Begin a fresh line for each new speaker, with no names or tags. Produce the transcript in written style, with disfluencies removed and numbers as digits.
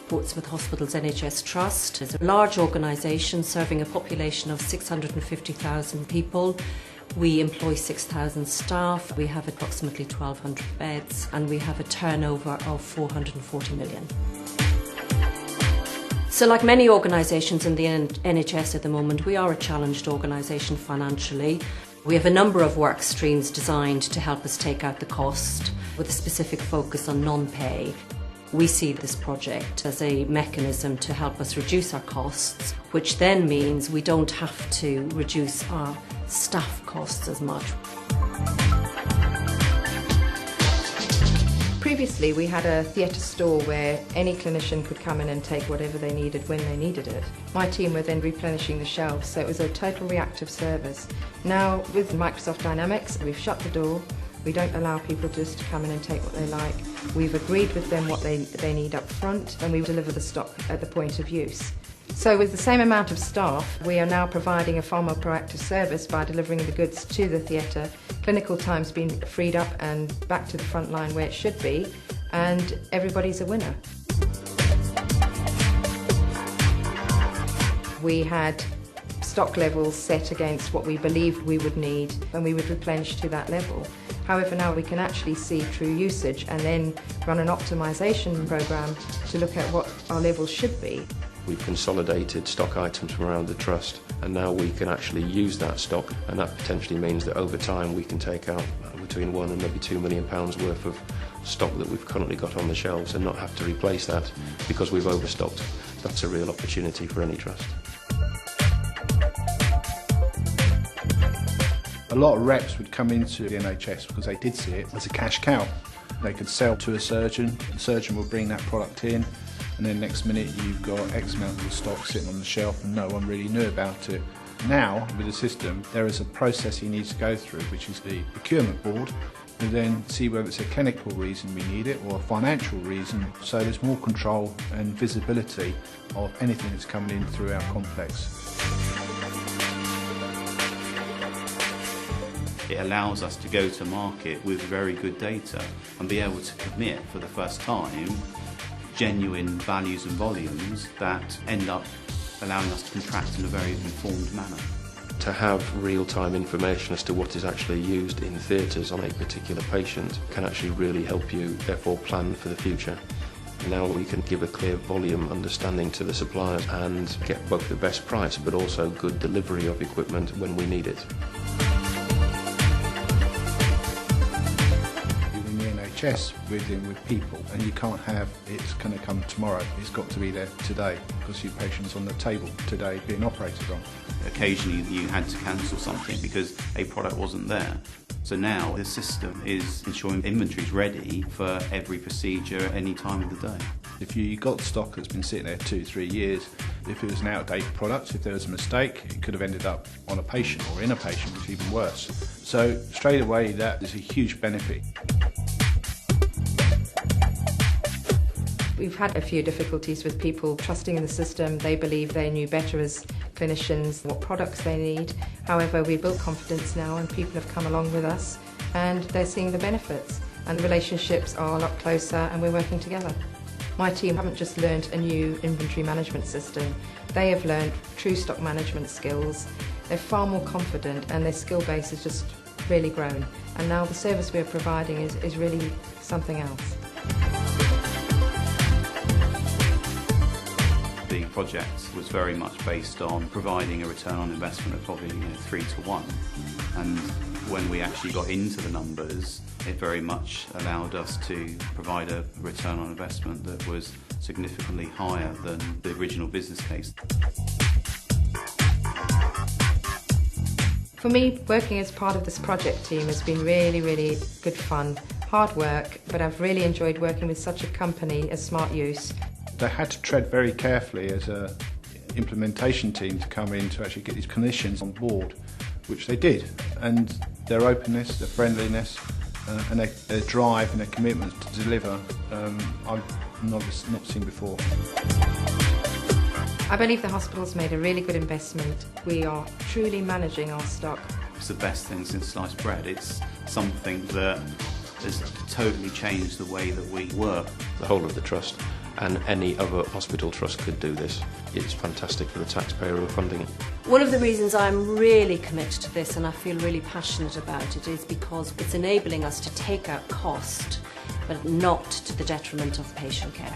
Portsmouth Hospitals NHS Trust. It's a large organisation serving a population of 650,000 people. We employ 6,000 staff, we have approximately 1,200 beds, and we have a turnover of 440 million. So like many organisations in the NHS at the moment, we are a challenged organisation financially. We have a number of work streams designed to help us take out the cost, with a specific focus on non-pay. We see this project as a mechanism to help us reduce our costs, which then means we don't have to reduce our staff costs as much.
Previously, we had a theatre store where any clinician could come in and take whatever they needed when they needed it. My team were then replenishing the shelves, so it was a total reactive service. Now, with Microsoft Dynamics, we've shut the door. We don't allow people just to come in and take what they like. We've agreed with them what they need up front, and we deliver the stock at the point of use. So with the same amount of staff, we are now providing a far more proactive service by delivering the goods to the theatre. Clinical time's been freed up and back to the front line where it should be, and everybody's a winner. We had stock levels set against what we believed we would need, and we would replenish to that level. However, now we can actually see true usage and then run an optimisation programme to look at what our levels should be.
We've consolidated stock items from around the Trust, and now we can actually use that stock, and that potentially means that over time we can take out between £1 and maybe £2 million worth of stock that we've currently got on the shelves and not have to replace that because we've overstocked. That's a real opportunity for any trust.
A lot of reps would come into the NHS because they did see it as a cash cow. They could sell to a surgeon, the surgeon would bring that product in, and then next minute you've got X amount of stock sitting on the shelf and no one really knew about it. Now, with the system, there is a process you need to go through, which is the procurement board, and then see whether it's a clinical reason we need it or a financial reason, so there's more control and visibility of anything that's coming in through our complex.
It allows us to go to market with very good data and be able to commit for the first time genuine values and volumes that end up allowing us to contract in a very informed manner.
To have real-time information as to what is actually used in theatres on a particular patient can actually really help you therefore plan for the future. Now we can give a clear volume understanding to the suppliers and get both the best price but also good delivery of equipment when we need it.
We're dealing with people, and you can't have it's going to come tomorrow. It's got to be there today because your patient's on the table today being operated on.
Occasionally you had to cancel something because a product wasn't there. So now the system is ensuring inventory's ready for every procedure at any time of the day.
If you got stock that's been sitting there 2-3 years, if it was an outdated product, if there was a mistake, it could have ended up on a patient or in a patient, which is even worse. So straight away that is a huge benefit.
We've had a few difficulties with people trusting in the system. They believe they knew better as clinicians what products they need. However, we've built confidence now and people have come along with us and they're seeing the benefits and relationships are a lot closer and we're working together. My team haven't just learned a new inventory management system, they have learned true stock management skills. They're far more confident and their skill base has just really grown. And now the service we're providing is really something else.
The project was very much based on providing a return on investment of probably 3 to 1, and when we actually got into the numbers it very much allowed us to provide a return on investment that was significantly higher than the original business case.
For me, working as part of this project team has been really, really good fun. Hard work, but I've really enjoyed working with such a company as Smart Use.
They had to tread very carefully as an implementation team to come in to actually get these clinicians on board, which they did. And their openness, their friendliness, and their drive and their commitment to deliver, I've not seen before.
I believe the hospital's made a really good investment. We are truly managing our stock.
It's the best thing since sliced bread. It's something that has totally changed the way that we work.
The whole of the Trust and any other hospital trust could do this. It's fantastic for the taxpayer who are funding it.
One of the reasons I'm really committed to this and I feel really passionate about it is because it's enabling us to take out cost, but not to the detriment of patient care.